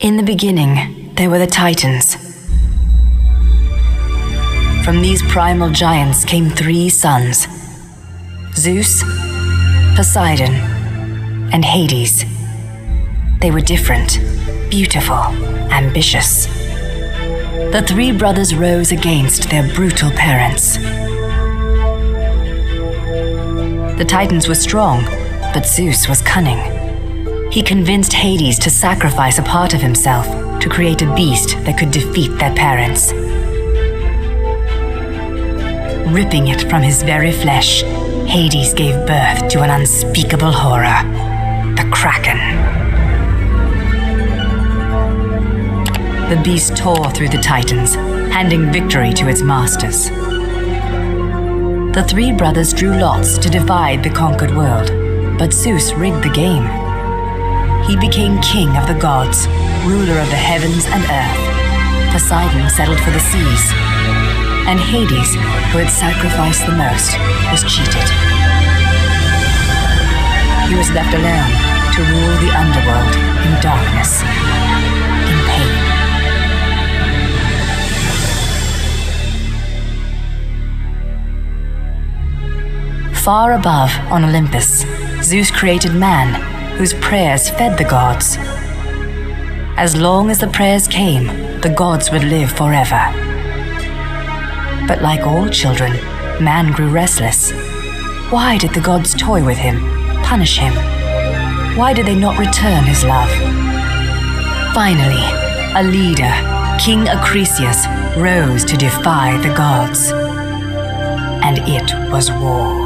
In the beginning, there were the Titans. From these primal giants came 3 sons: Zeus, Poseidon, and Hades. They were different, beautiful, ambitious. The 3 brothers rose against their brutal parents. The Titans were strong, but Zeus was cunning. He convinced Hades to sacrifice a part of himself to create a beast that could defeat their parents. Ripping it from his very flesh, Hades gave birth to an unspeakable horror, the Kraken. The beast tore through the Titans, handing victory to its masters. The 3 brothers drew lots to divide the conquered world, but Zeus rigged the game. He became king of the gods, ruler of the heavens and earth. Poseidon settled for the seas, and Hades, who had sacrificed the most, was cheated. He was left alone to rule the underworld in darkness, in pain. Far above, on Olympus, Zeus created man, whose prayers fed the gods. As long as the prayers came, the gods would live forever. But like all children, man grew restless. Why did the gods toy with him, punish him? Why did they not return his love? Finally, a leader, King Acrisius, rose to defy the gods. And it was war.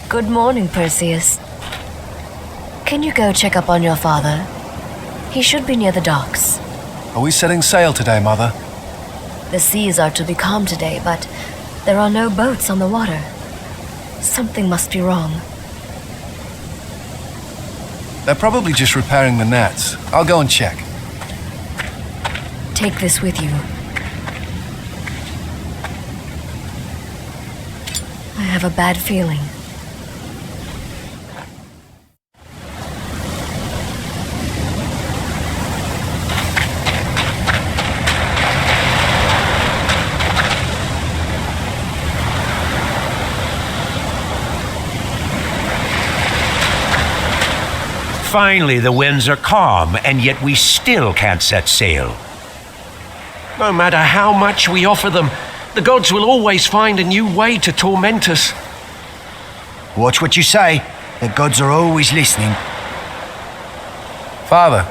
Good morning, Perseus. Can you go check up on your father? He should be near the docks. Are we setting sail today, Mother? The seas are to be calm today, but there are no boats on the water. Something must be wrong. They're probably just repairing the nets. I'll go and check. Take this with you. I have a bad feeling. Finally, the winds are calm, and yet we still can't set sail. No matter how much we offer them, the gods will always find a new way to torment us. Watch what you say. The gods are always listening. Father.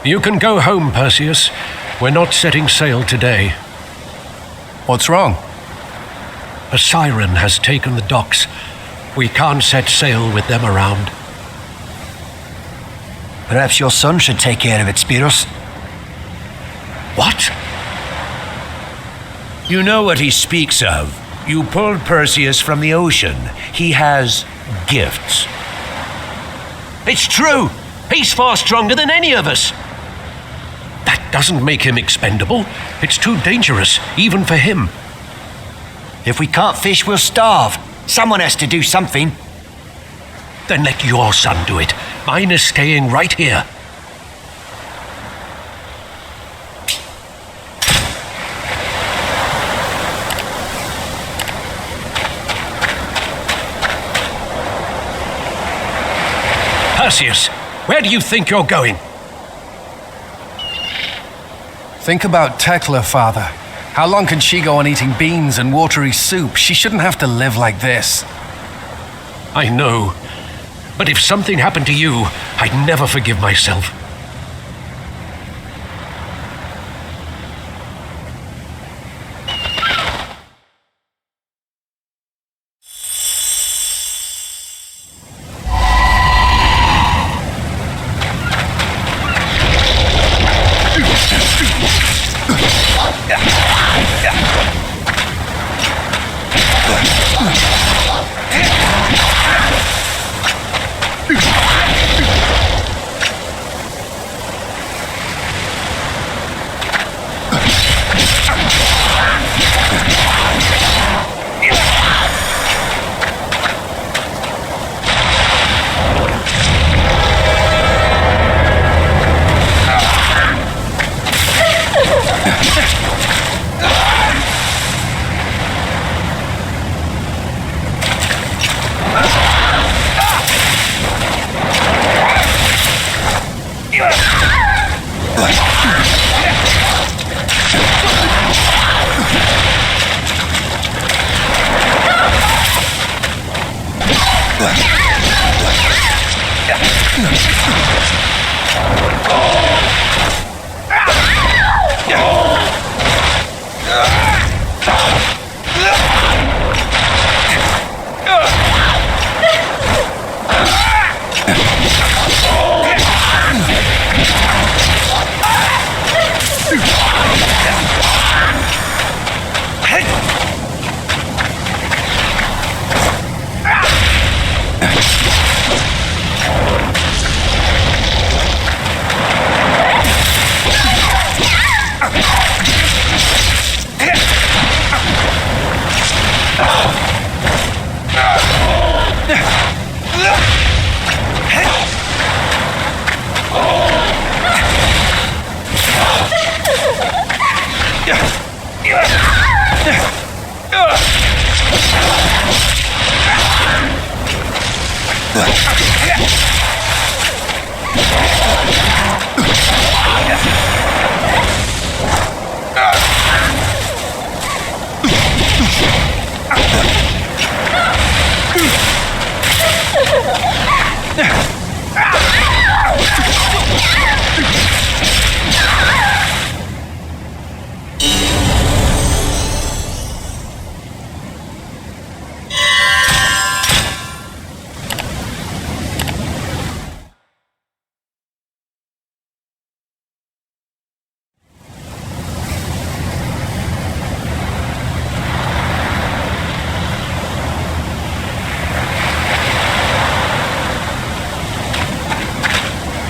You can go home, Perseus. We're not setting sail today. What's wrong? A siren has taken the docks. We can't set sail with them around. Perhaps your son should take care of it, Spiros. What? You know what he speaks of. You pulled Perseus from the ocean. He has gifts. It's true! He's far stronger than any of us! That doesn't make him expendable. It's too dangerous, even for him. If we can't fish, we'll starve. Someone has to do something. Then let your son do it. Mine is staying right here. Perseus, where do you think you're going? Think about Tekla, Father. How long can she go on eating beans and watery soup? She shouldn't have to live like this. I know. But if something happened to you, I'd never forgive myself.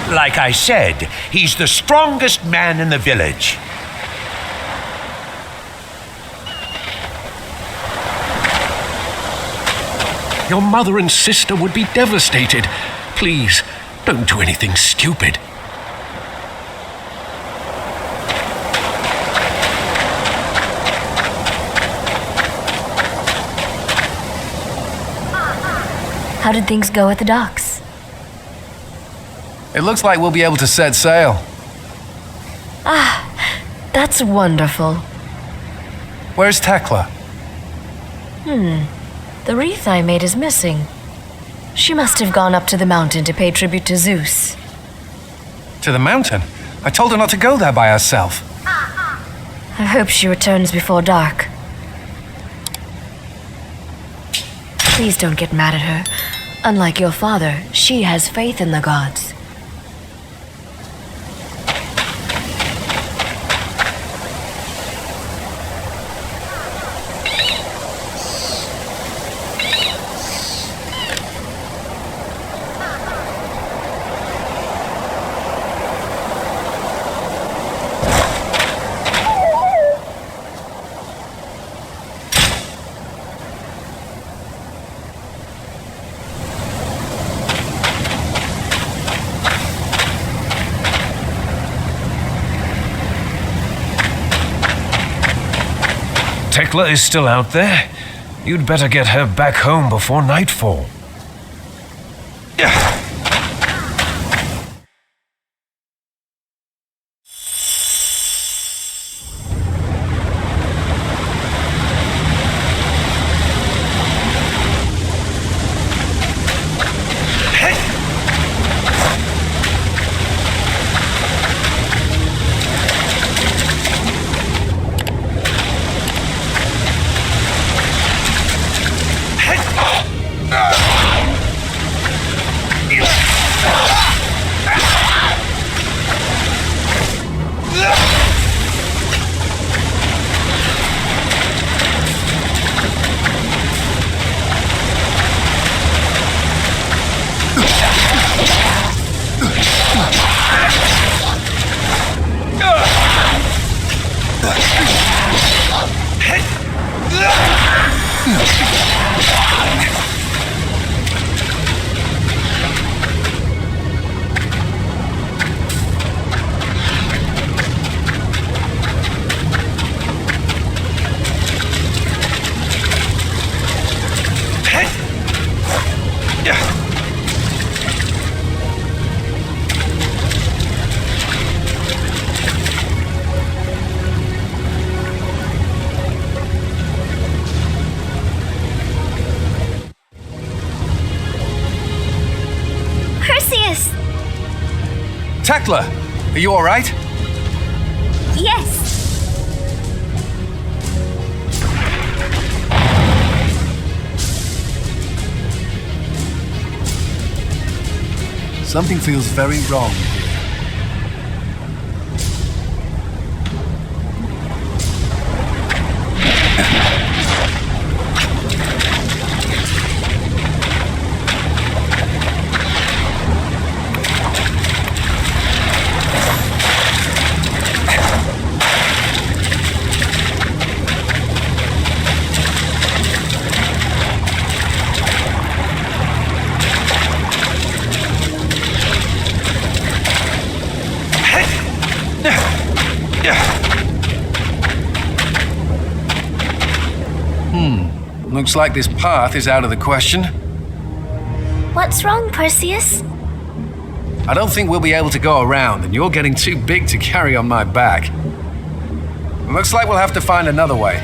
Like I said, he's the strongest man in the village. Your mother and sister would be devastated. Please, don't do anything stupid. How did things go at the docks? It looks like we'll be able to set sail. That's wonderful. Where's Tekla? The wreath I made is missing. She must have gone up to the mountain to pay tribute to Zeus. To the mountain? I told her not to go there by herself. I hope she returns before dark. Please don't get mad at her. Unlike your father, she has faith in the gods. Tekla is still out there. You'd better get her back home before nightfall. Tekla, are you alright? Yes. Something feels very wrong here. Looks like this path is out of the question. What's wrong, Perseus? I don't think we'll be able to go around, and you're getting too big to carry on my back. Looks like we'll have to find another way.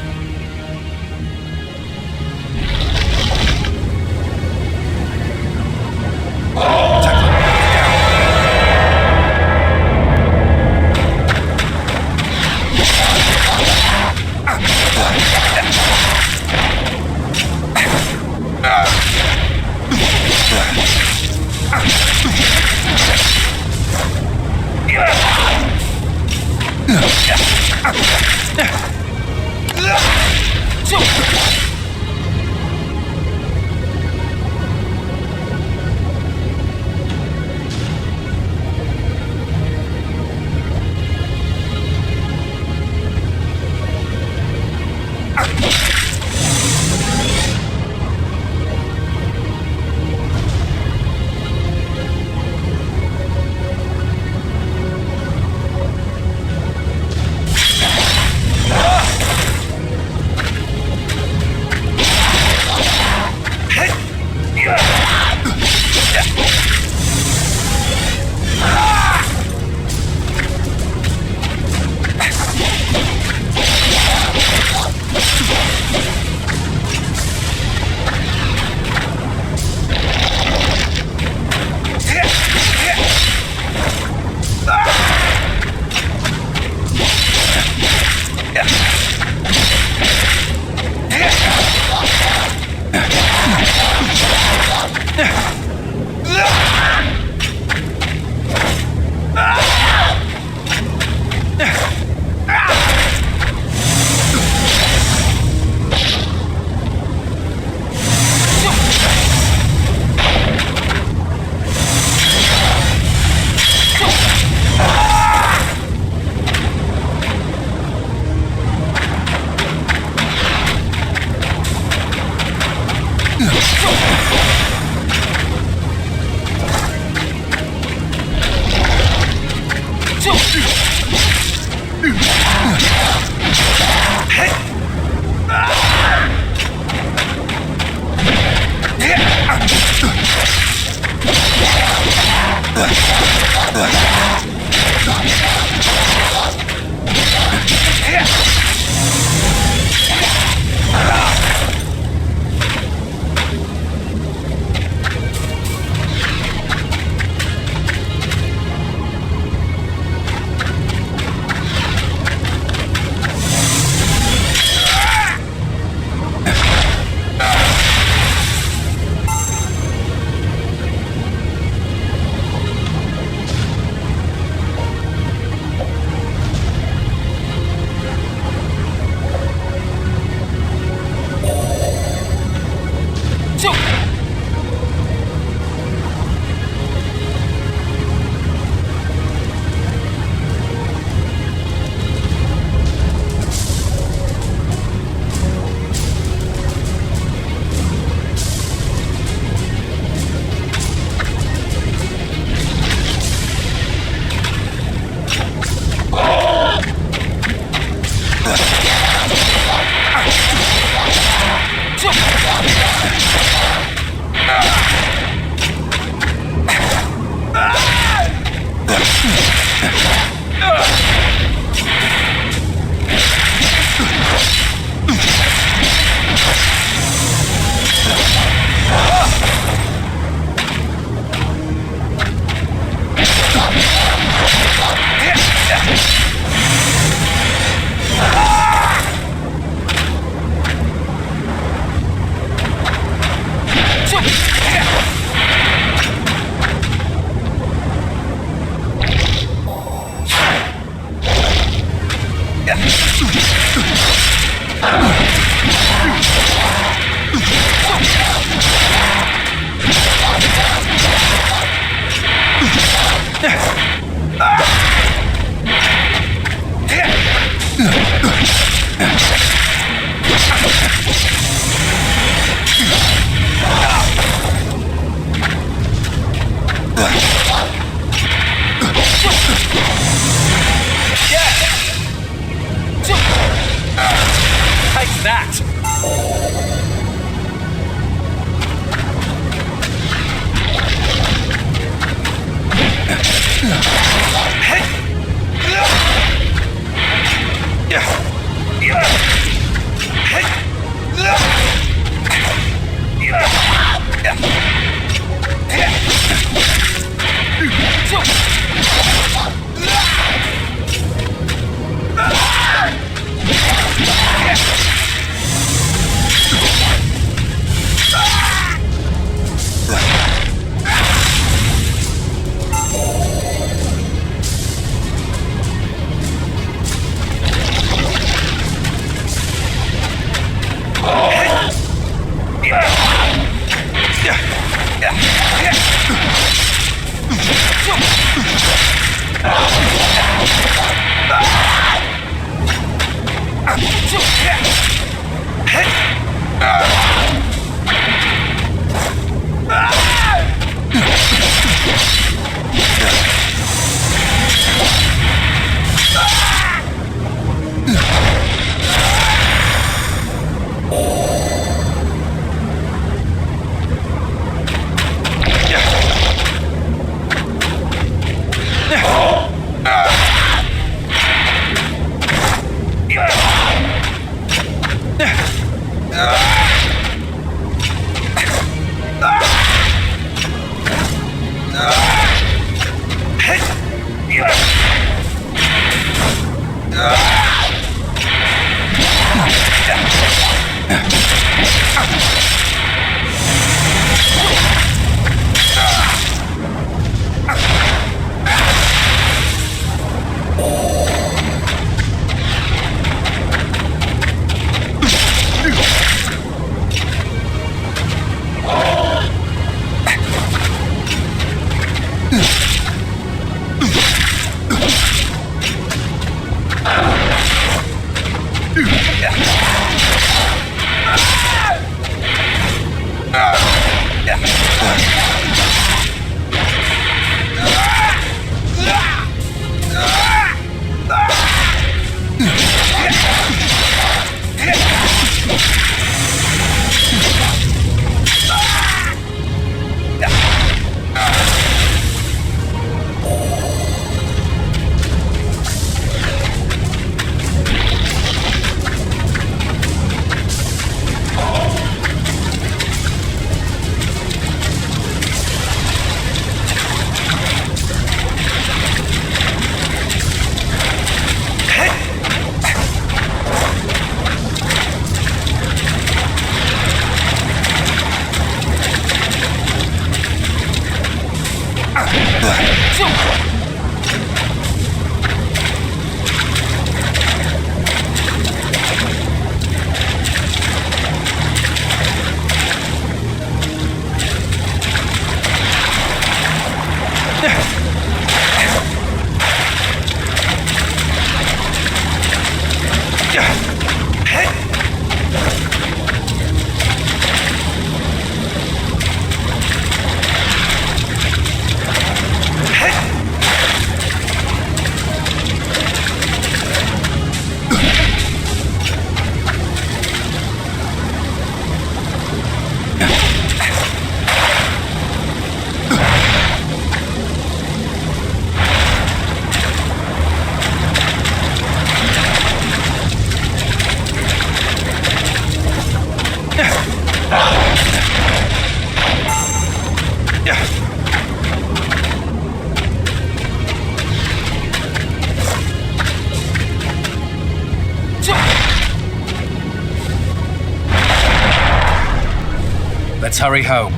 Take that! Let's hurry home.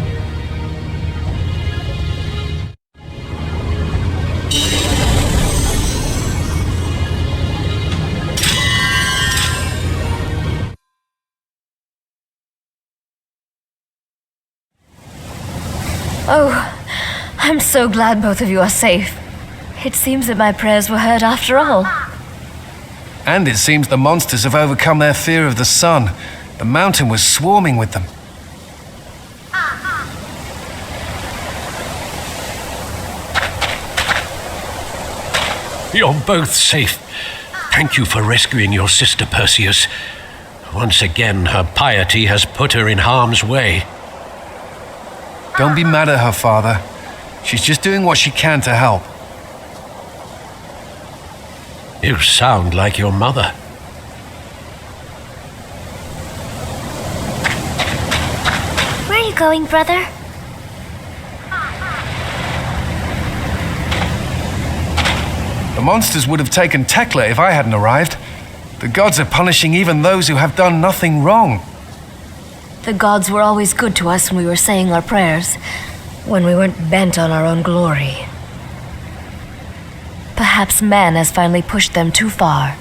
Oh, I'm so glad both of you are safe. It seems that my prayers were heard after all. And it seems the monsters have overcome their fear of the sun. The mountain was swarming with them. You're both safe. Thank you for rescuing your sister, Perseus. Once again, her piety has put her in harm's way. Don't be mad at her, Father. She's just doing what she can to help. You sound like your mother. Where are you going, brother? The monsters would have taken Tekla if I hadn't arrived. The gods are punishing even those who have done nothing wrong. The gods were always good to us when we were saying our prayers, when we weren't bent on our own glory. Perhaps man has finally pushed them too far.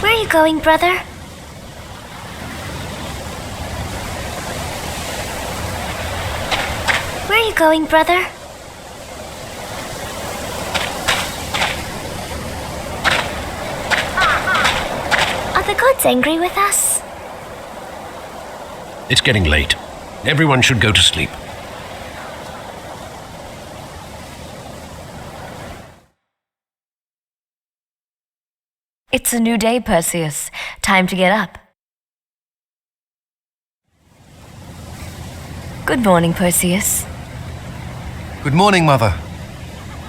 Where are you going, brother? Where are you going, brother? Are the gods angry with us? It's getting late. Everyone should go to sleep. It's a new day, Perseus. Time to get up. Good morning, Perseus. Good morning, Mother.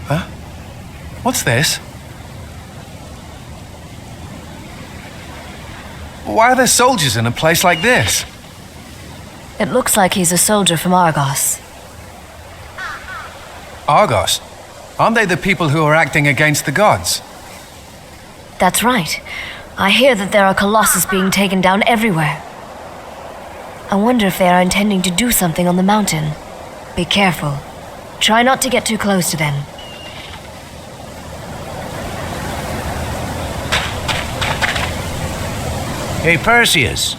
Huh? What's this? Why are there soldiers in a place like this? It looks like he's a soldier from Argos. Argos? Aren't they the people who are acting against the gods? That's right. I hear that there are colossus being taken down everywhere. I wonder if they are intending to do something on the mountain. Be careful. Try not to get too close to them. Hey, Perseus.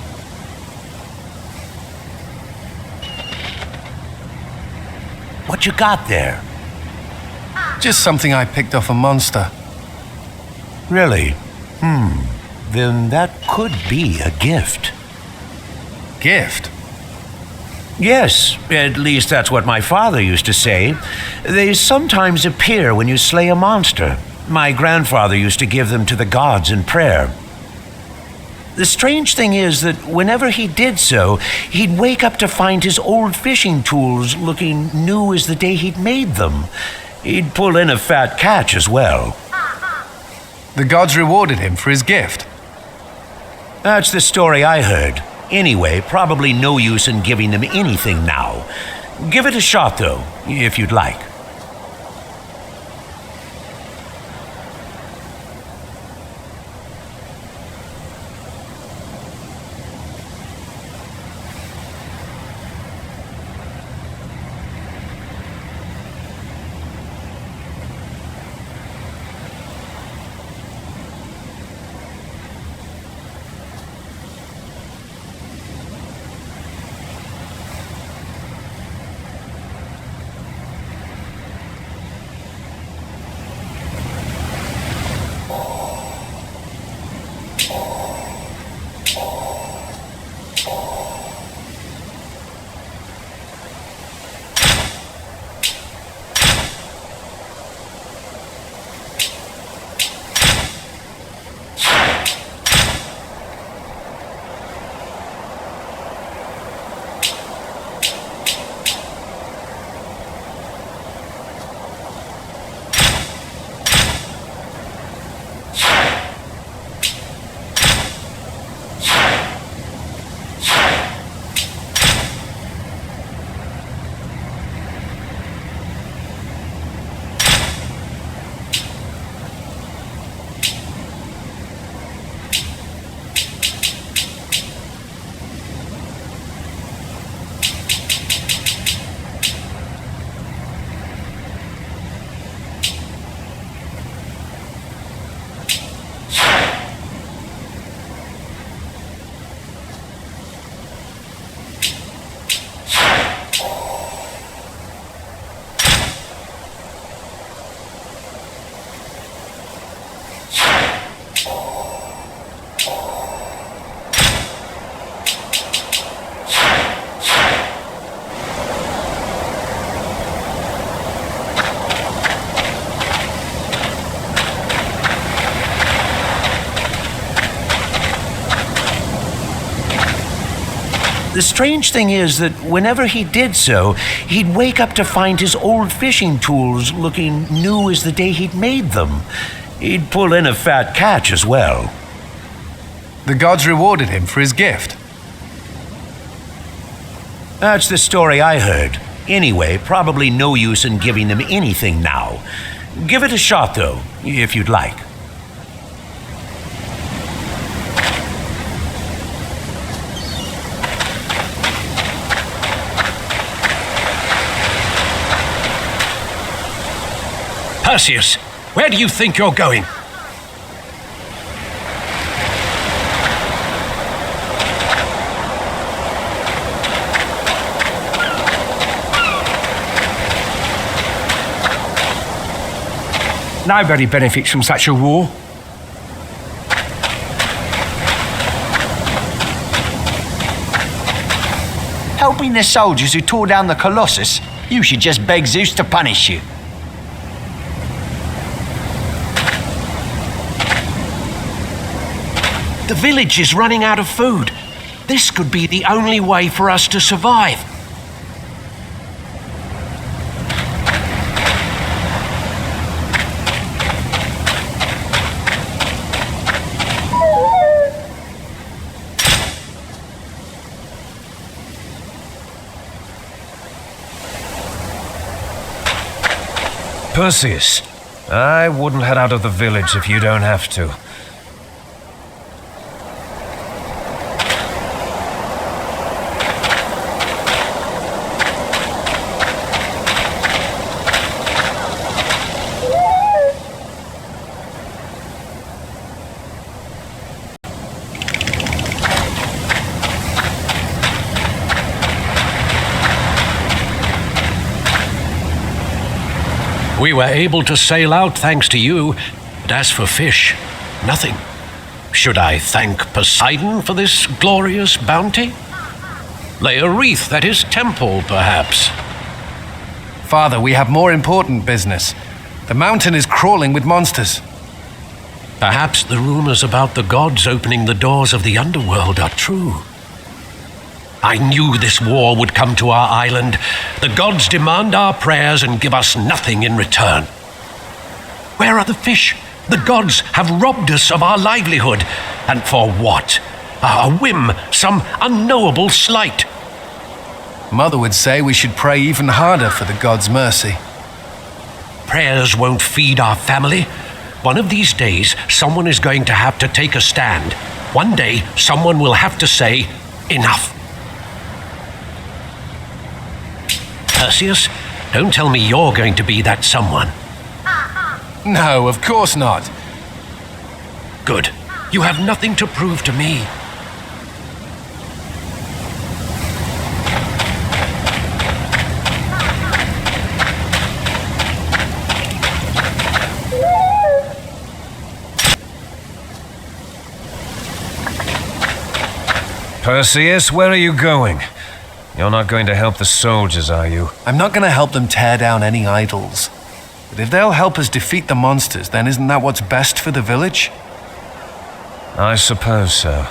What you got there? Just something I picked off a monster. Really? Then that could be a gift. Gift? Yes, at least that's what my father used to say. They sometimes appear when you slay a monster. My grandfather used to give them to the gods in prayer. The strange thing is that whenever he did so, he'd wake up to find his old fishing tools looking new as the day he'd made them. He'd pull in a fat catch as well. The gods rewarded him for his gift. That's the story I heard. Anyway, probably no use in giving them anything now. Give it a shot, though, if you'd like. The strange thing is that whenever he did so, he'd wake up to find his old fishing tools looking new as the day he'd made them. He'd pull in a fat catch as well. The gods rewarded him for his gift. That's the story I heard. Anyway, probably no use in giving them anything now. Give it a shot, though, if you'd like. Perseus, where do you think you're going? Nobody benefits from such a war. Helping the soldiers who tore down the Colossus? You should just beg Zeus to punish you. The village is running out of food. This could be the only way for us to survive. Perseus, I wouldn't head out of the village if you don't have to. We were able to sail out thanks to you, but as for fish, nothing. Should I thank Poseidon for this glorious bounty? Lay a wreath at his temple, perhaps. Father, we have more important business. The mountain is crawling with monsters. Perhaps the rumors about the gods opening the doors of the underworld are true. I knew this war would come to our island. The gods demand our prayers and give us nothing in return. Where are the fish? The gods have robbed us of our livelihood. And for what? A whim, some unknowable slight. Mother would say we should pray even harder for the gods' mercy. Prayers won't feed our family. One of these days, someone is going to have to take a stand. One day, someone will have to say, enough. Perseus, don't tell me you're going to be that someone. No, of course not. Good. You have nothing to prove to me. Perseus, where are you going? You're not going to help the soldiers, are you? I'm not going to help them tear down any idols. But if they'll help us defeat the monsters, then isn't that what's best for the village? I suppose so.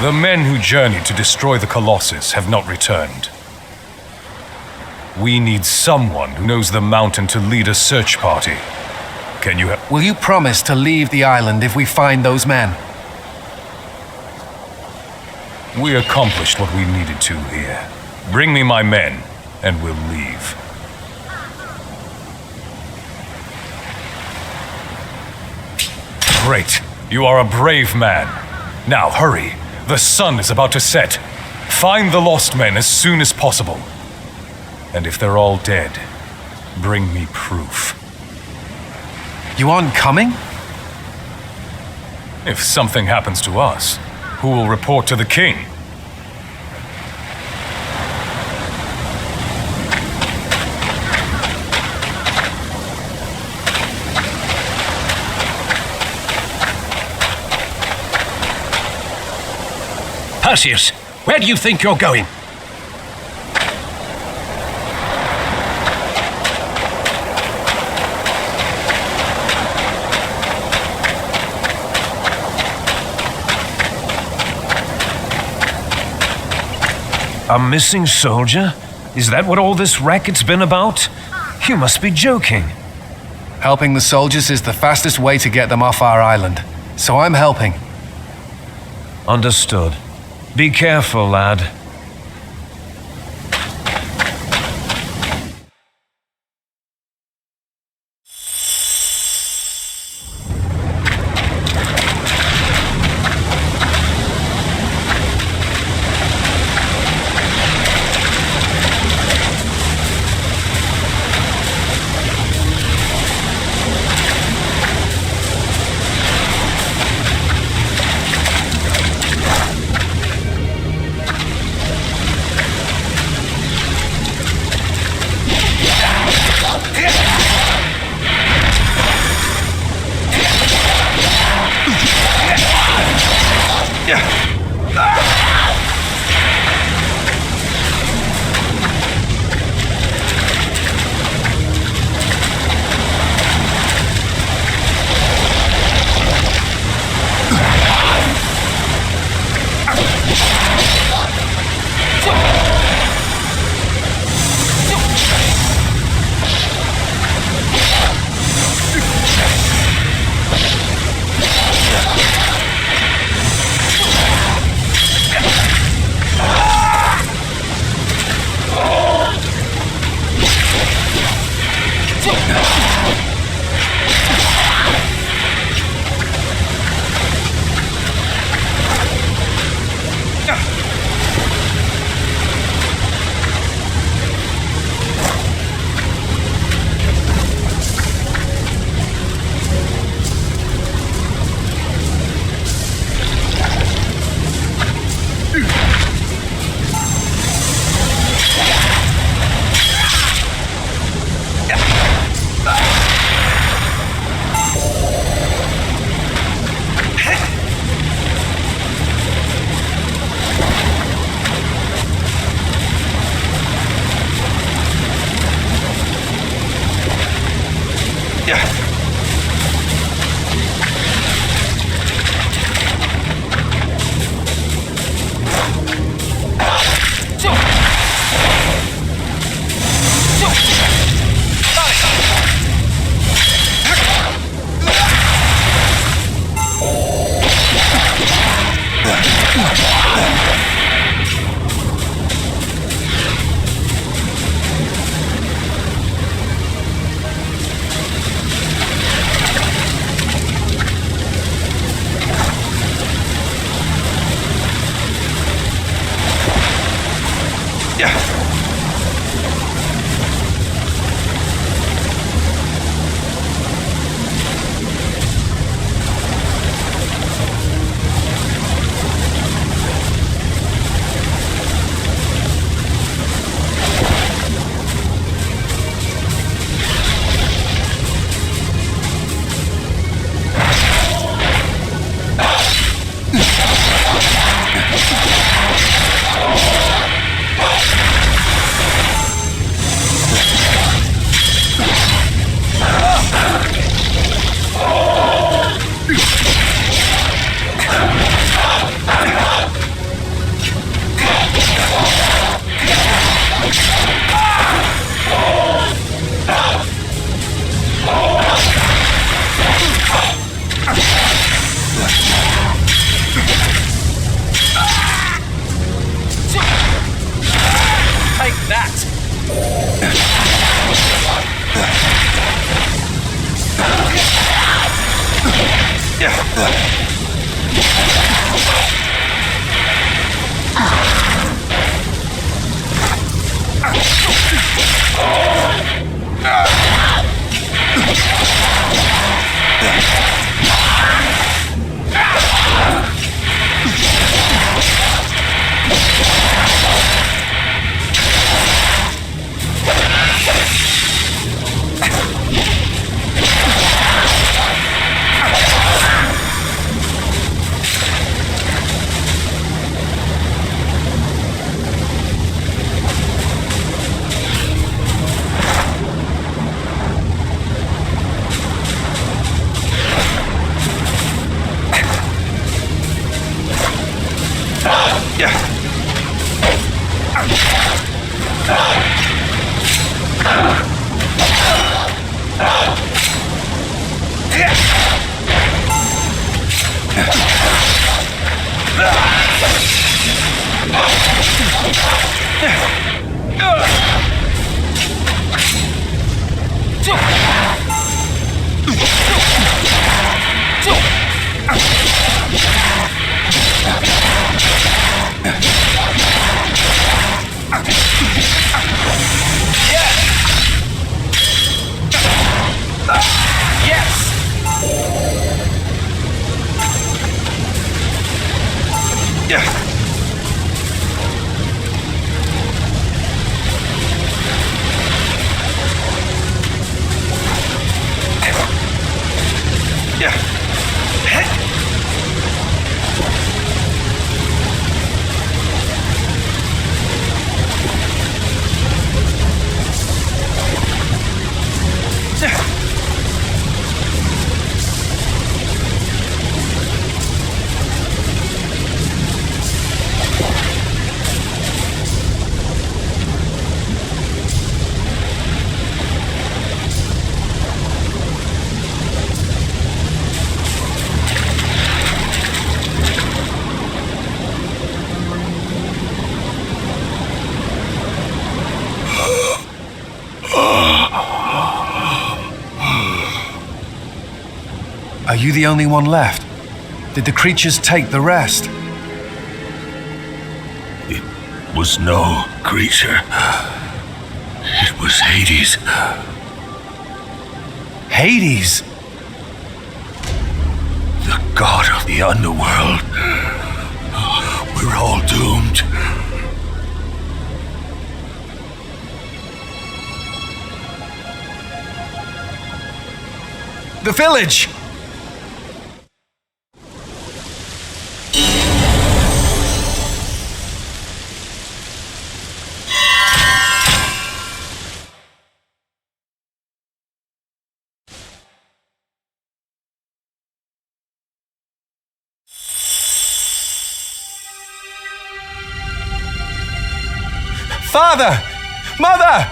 The men who journeyed to destroy the Colossus have not returned. We need someone who knows the mountain to lead a search party. Can you help? Will you promise to leave the island if we find those men? We accomplished what we needed to here. Bring me my men, and we'll leave. Great. You are a brave man. Now, hurry. The sun is about to set. Find the lost men as soon as possible. And if they're all dead, bring me proof. You aren't coming? If something happens to us, who will report to the king? Perseus, where do you think you're going? A missing soldier? Is that what all this racket's been about? You must be joking. Helping the soldiers is the fastest way to get them off our island. So I'm helping. Understood. Be careful, lad. Are you the only one left? Did the creatures take the rest? It was no creature. It was Hades. Hades? The god of the underworld. We're all doomed. The village! Father! Mother!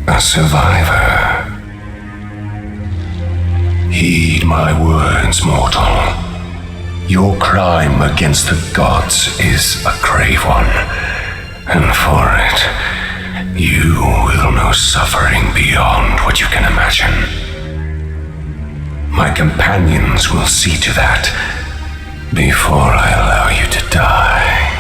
A survivor. Heed my words, mortal. Your crime against the gods is a grave one, and for it, you will know suffering beyond what you can imagine. My companions will see to that before I allow you to die.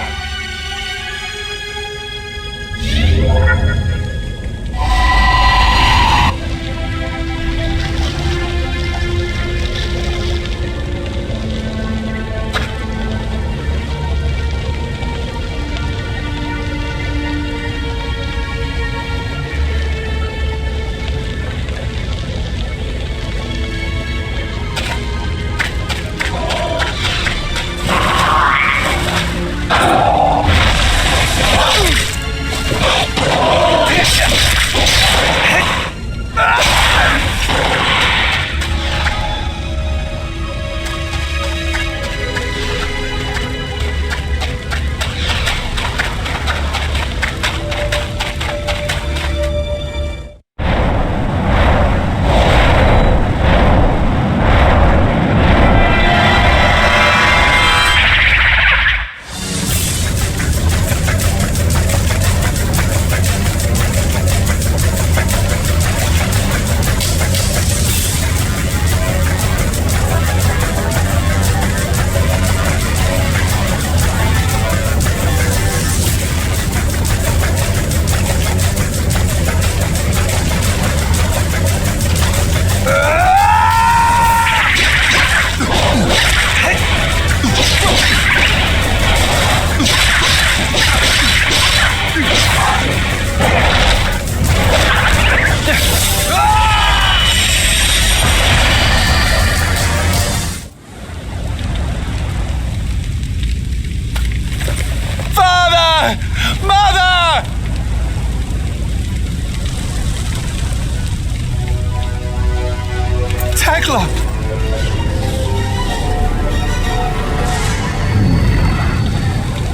Cyclops!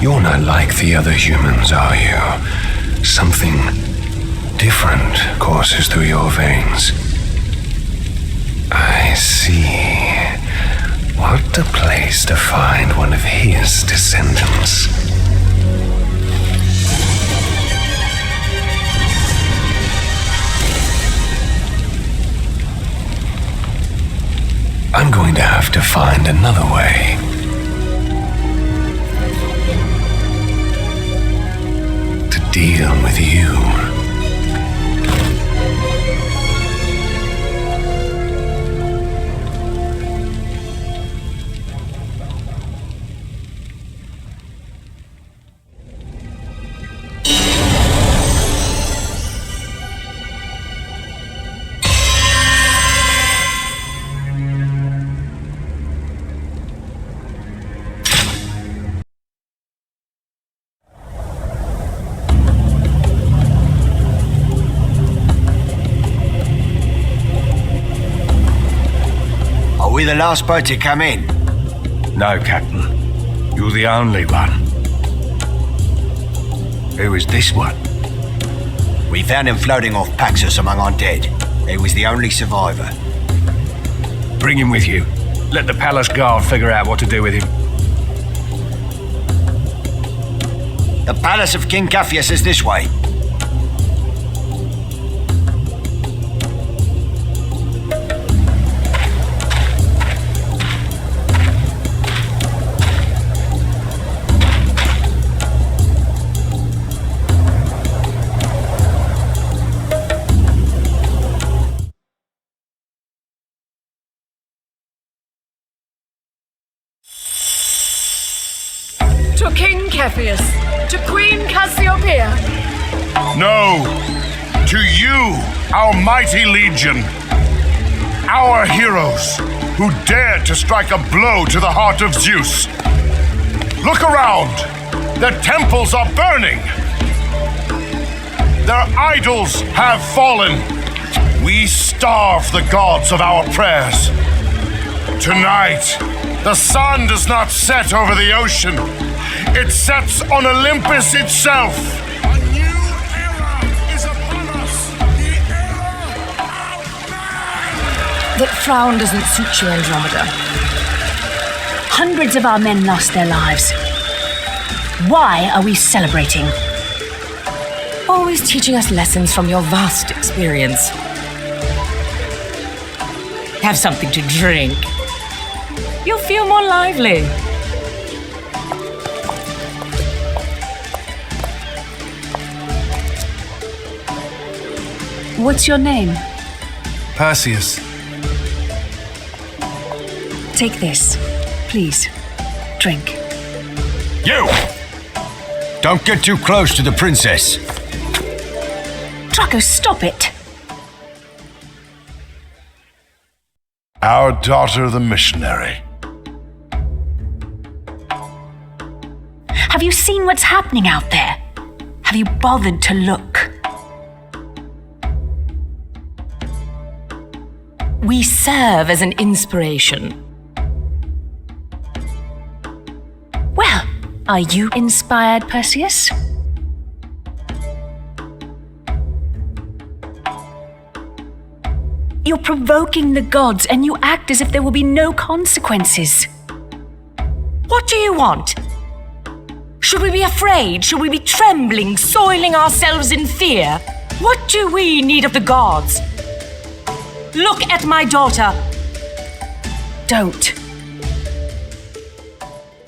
You're not like the other humans, are you? Something different courses through your veins. I see. What a place to find one of his descendants. I'm going to have to find another way. To deal with you. Are we the last boat to come in? No, Captain. You're the only one. Who is this one? We found him floating off Paxos among undead. He was the only survivor. Bring him with you. Let the palace guard figure out what to do with him. The palace of King Capheus is this way. To King Capheus, to Queen Cassiopeia. No! To you, our mighty legion. Our heroes, who dared to strike a blow to the heart of Zeus. Look around! Their temples are burning! Their idols have fallen! We starve the gods of our prayers. Tonight, the sun does not set over the ocean. It sets on Olympus itself. A new era is upon us. The era of man. That frown doesn't suit you, Andromeda. Hundreds of our men lost their lives. Why are we celebrating? Always teaching us lessons from your vast experience. Have something to drink. You'll feel more lively. What's your name? Perseus. Take this. Please. Drink. You! Don't get too close to the princess. Draco, stop it! Our daughter, the missionary. Have you seen what's happening out there? Have you bothered to look? We serve as an inspiration. Well, are you inspired, Perseus? You're provoking the gods and you act as if there will be no consequences. What do you want? Should we be afraid? Should we be trembling, soiling ourselves in fear? What do we need of the gods? Look at my daughter. Don't.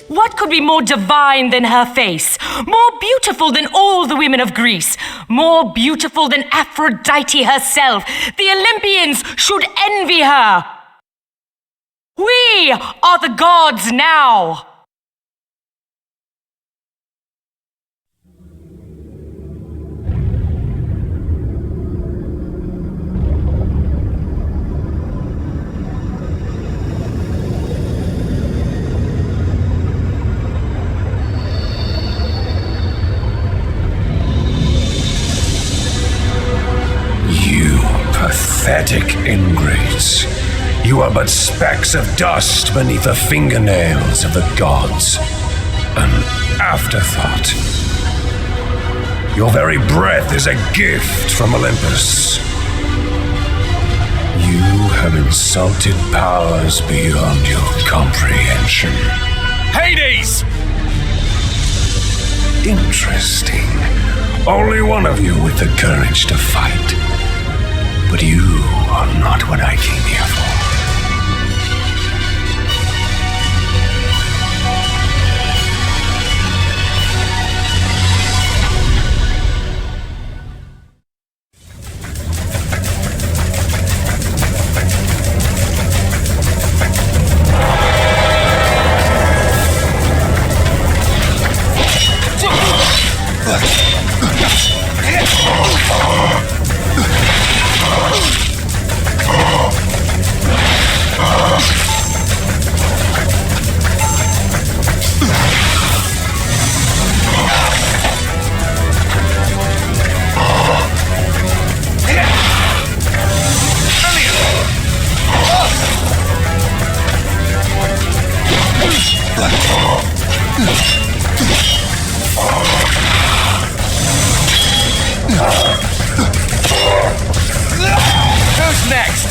What could be more divine than her face? More beautiful than all the women of Greece? More beautiful than Aphrodite herself? The Olympians should envy her. We are the gods now. Pathetic ingrates. You are but specks of dust beneath the fingernails of the gods. An afterthought. Your very breath is a gift from Olympus. You have insulted powers beyond your comprehension. Hades! Interesting. Only one of you with the courage to fight. But you are not what I came here for. Who's next?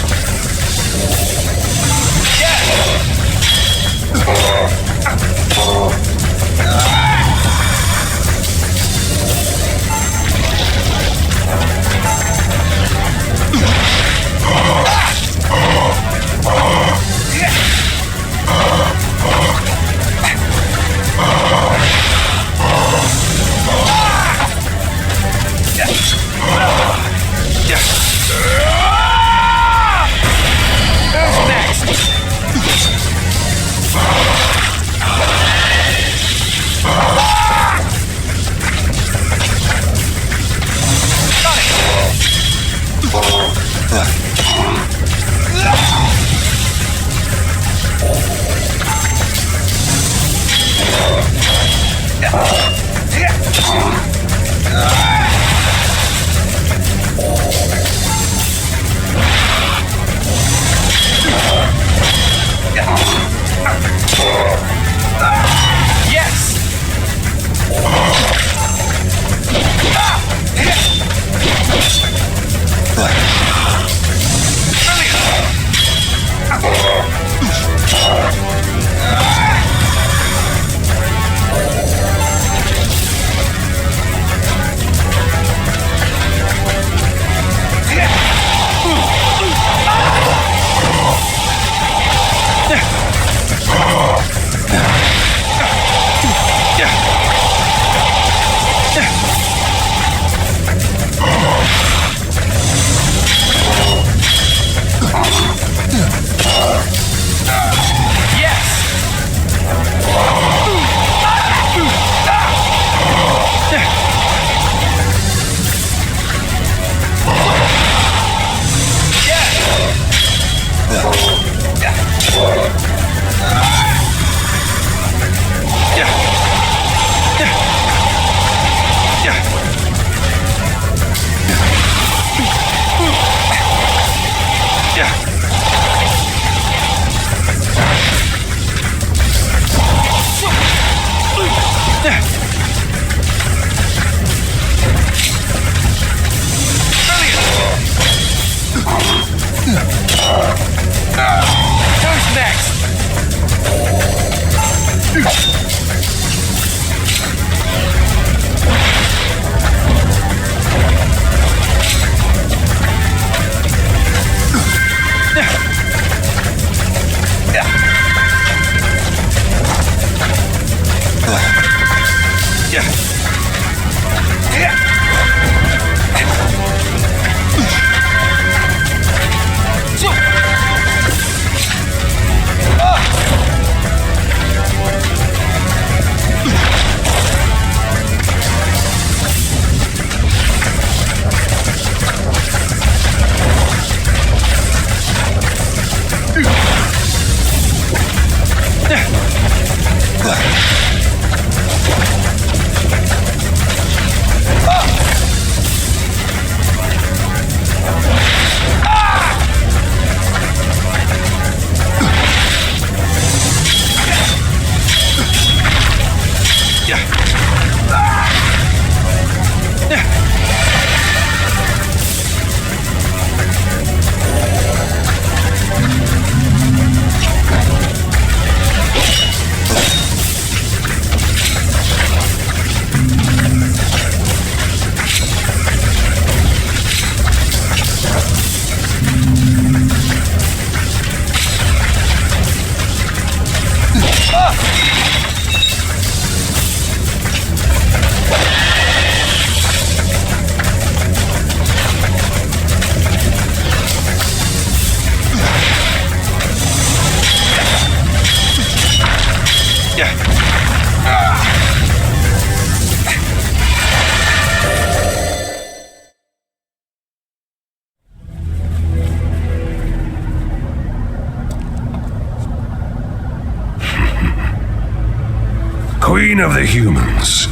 Queen of the humans,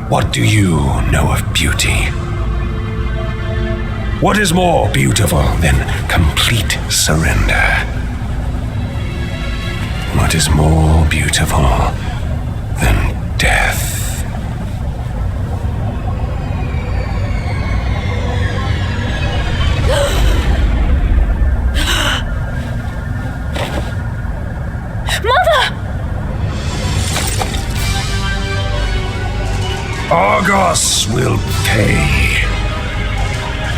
what do you know of beauty? What is more beautiful than complete surrender? What is more beautiful than death? Argos will pay.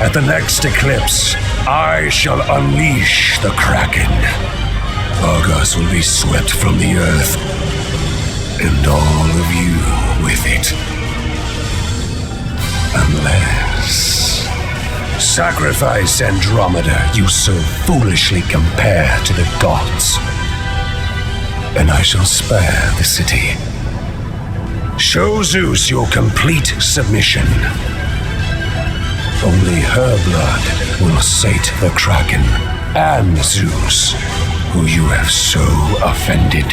At the next eclipse, I shall unleash the Kraken. Argos will be swept from the earth, and all of you with it. Unless... Sacrifice Andromeda you so foolishly compare to the gods, and I shall spare the city. Show Zeus your complete submission. Only her blood will sate the Kraken and Zeus, who you have so offended.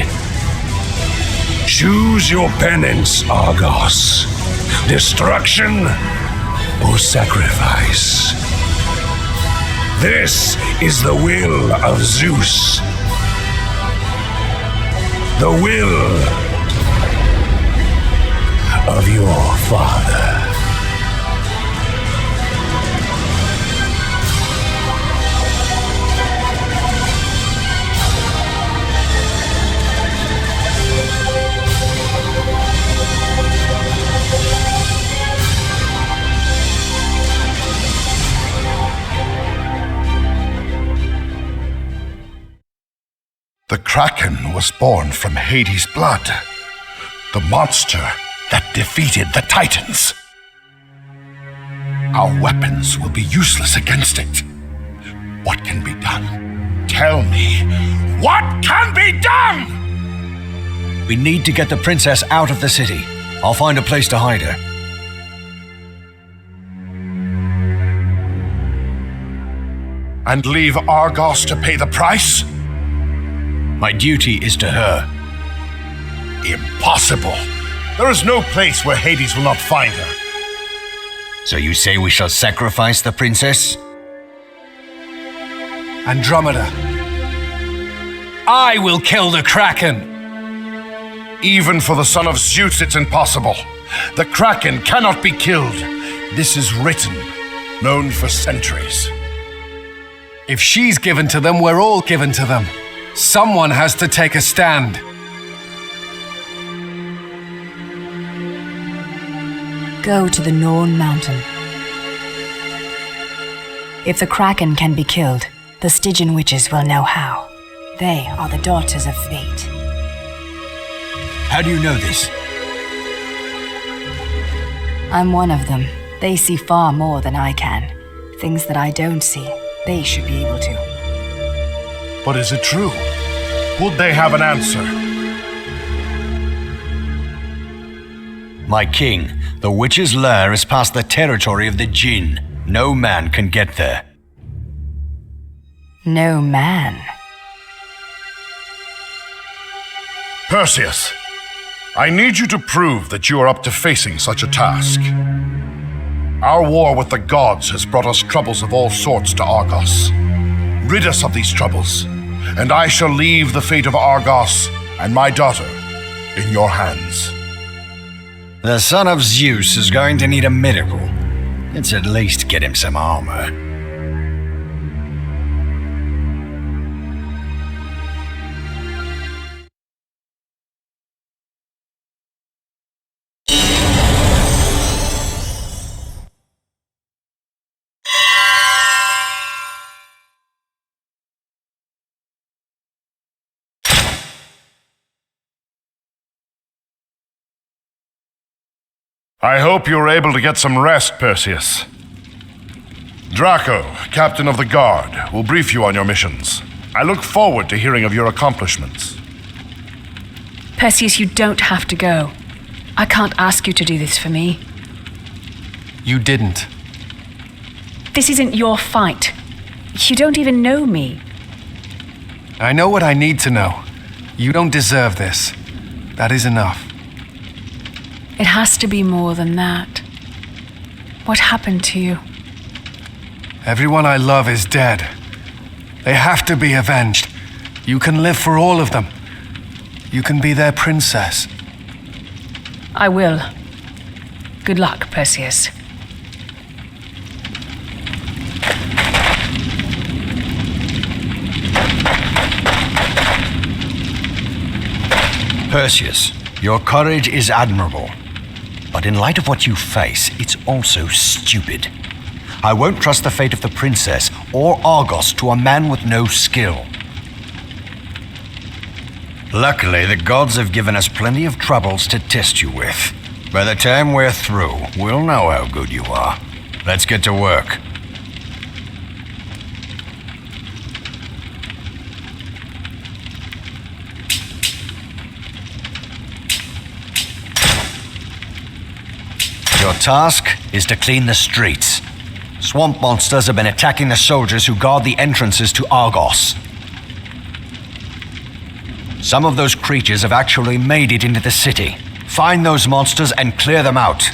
Choose your penance, Argos. Destruction or sacrifice. This is the will of Zeus. The will of your father. The Kraken was born from Hades' blood, the monster that defeated the Titans. Our weapons will be useless against it. What can be done? Tell me, what can be done? We need to get the princess out of the city. I'll find a place to hide her. And leave Argos to pay the price? My duty is to her. Impossible. There is no place where Hades will not find her. So you say we shall sacrifice the princess? Andromeda. I will kill the Kraken. Even for the son of Zeus, it's impossible. The Kraken cannot be killed. This is written, known for centuries. If she's given to them, we're all given to them. Someone has to take a stand. Go to the Norn Mountain. If the Kraken can be killed, the Stygian witches will know how. They are the daughters of fate. How do you know this? I'm one of them. They see far more than I can. Things that I don't see, they should be able to. But is it true? Would they have an answer? My king, the witch's lair is past the territory of the Jinn. No man can get there. No man. Perseus, I need you to prove that you are up to facing such a task. Our war with the gods has brought us troubles of all sorts to Argos. Rid us of these troubles, and I shall leave the fate of Argos and my daughter in your hands. The son of Zeus is going to need a miracle. Let's at least get him some armor. I hope you were able to get some rest, Perseus. Draco, captain of the guard, will brief you on your missions. I look forward to hearing of your accomplishments. Perseus, you don't have to go. I can't ask you to do this for me. You didn't. This isn't your fight. You don't even know me. I know what I need to know. You don't deserve this. That is enough. It has to be more than that. What happened to you? Everyone I love is dead. They have to be avenged. You can live for all of them. You can be their princess. I will. Good luck, Perseus. Perseus, your courage is admirable. But in light of what you face, it's also stupid. I won't trust the fate of the princess or Argos to a man with no skill. Luckily, the gods have given us plenty of troubles to test you with. By the time we're through, we'll know how good you are. Let's get to work. Your task is to clean the streets. Swamp monsters have been attacking the soldiers who guard the entrances to Argos. Some of those creatures have actually made it into the city. Find those monsters and clear them out.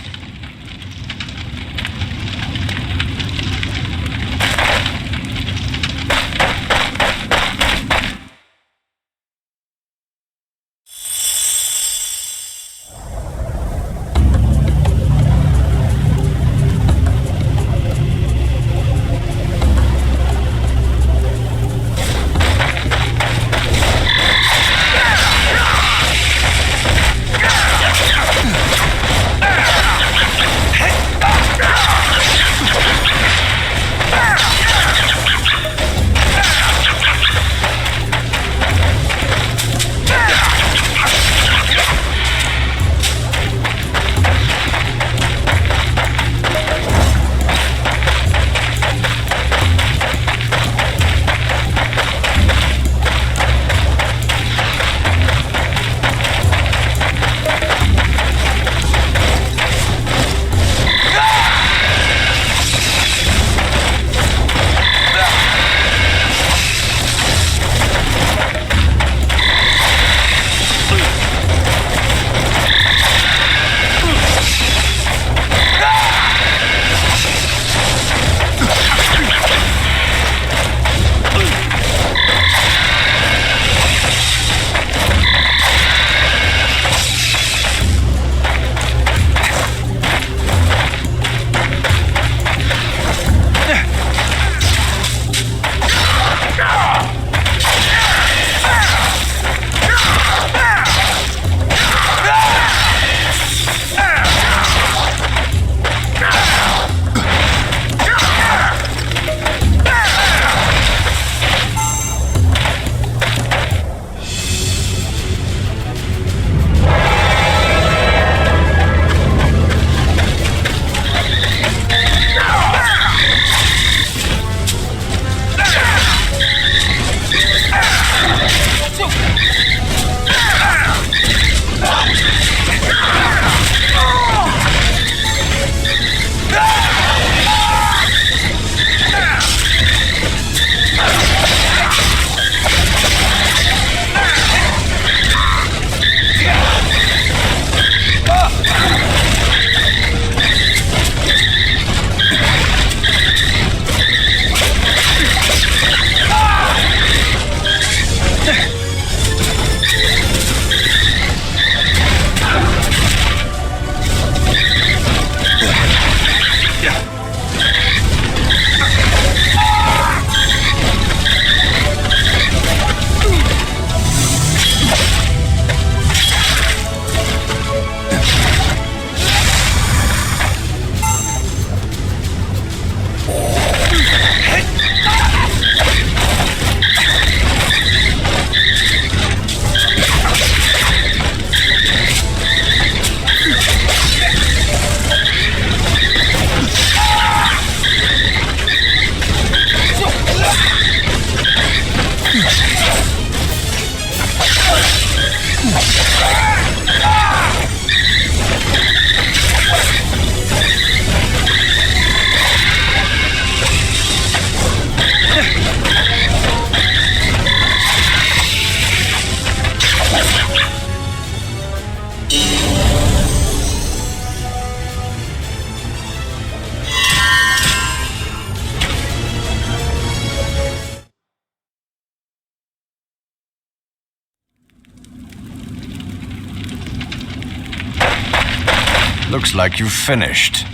Looks like you've finished.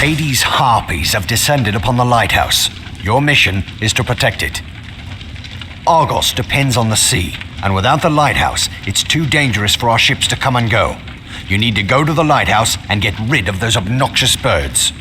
Hades' harpies have descended upon the lighthouse. Your mission is to protect it. Argos depends on the sea, and without the lighthouse, it's too dangerous for our ships to come and go. You need to go to the lighthouse and get rid of those obnoxious birds.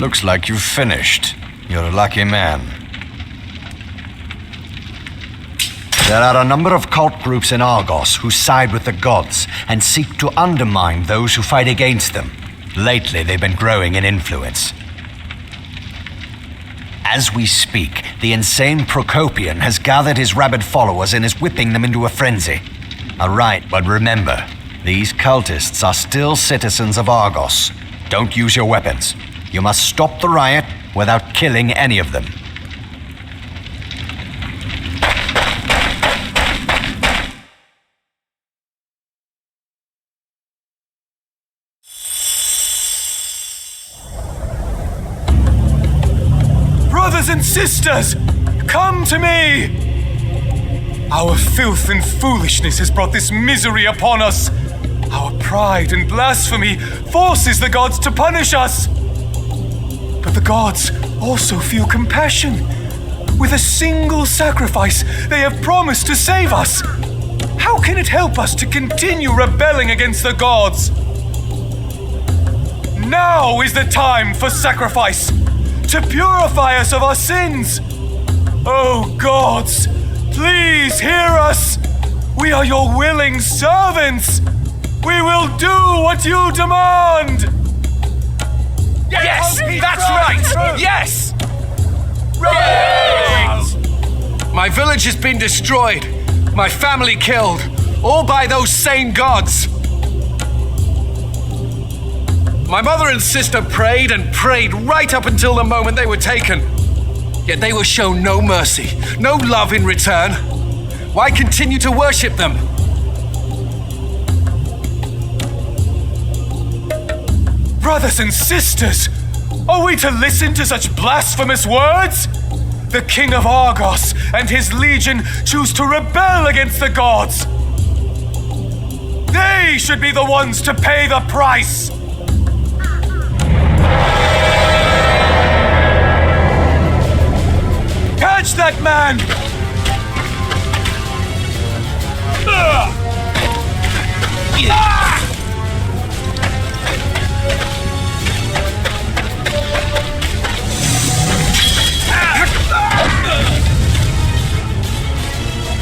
Looks like you've finished. You're a lucky man. There are a number of cult groups in Argos who side with the gods and seek to undermine those who fight against them. Lately, they've been growing in influence. As we speak, the insane Procopian has gathered his rabid followers and is whipping them into a frenzy. Alright, but remember, these cultists are still citizens of Argos. Don't use your weapons. You must stop the riot without killing any of them. Brothers and sisters, come to me! Our filth and foolishness has brought this misery upon us. Our pride and blasphemy forces the gods to punish us. But the gods also feel compassion. With a single sacrifice, they have promised to save us. How can it help us to continue rebelling against the gods? Now is the time for sacrifice, to purify us of our sins. Oh gods, please hear us. We are your willing servants. We will do what you demand. Yes, that's right. Yes. Right. My village has been destroyed. My family killed. All by those same gods. My mother and sister prayed and prayed right up until the moment they were taken. Yet they were shown no mercy, no love in return. Why continue to worship them? Brothers and sisters, are we to listen to such blasphemous words? The king of Argos and his legion choose to rebel against the gods. They should be the ones to pay the price. Catch that man!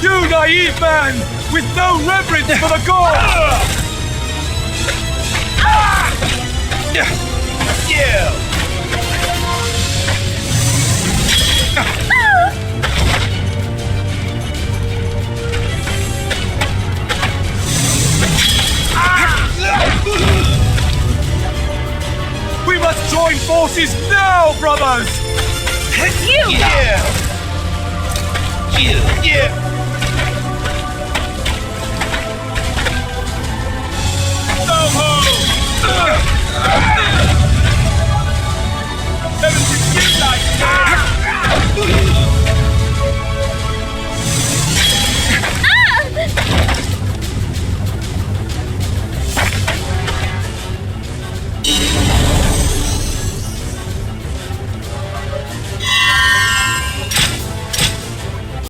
You naive man, with no reverence for the gods! We must join forces now, brothers! You! Yeah!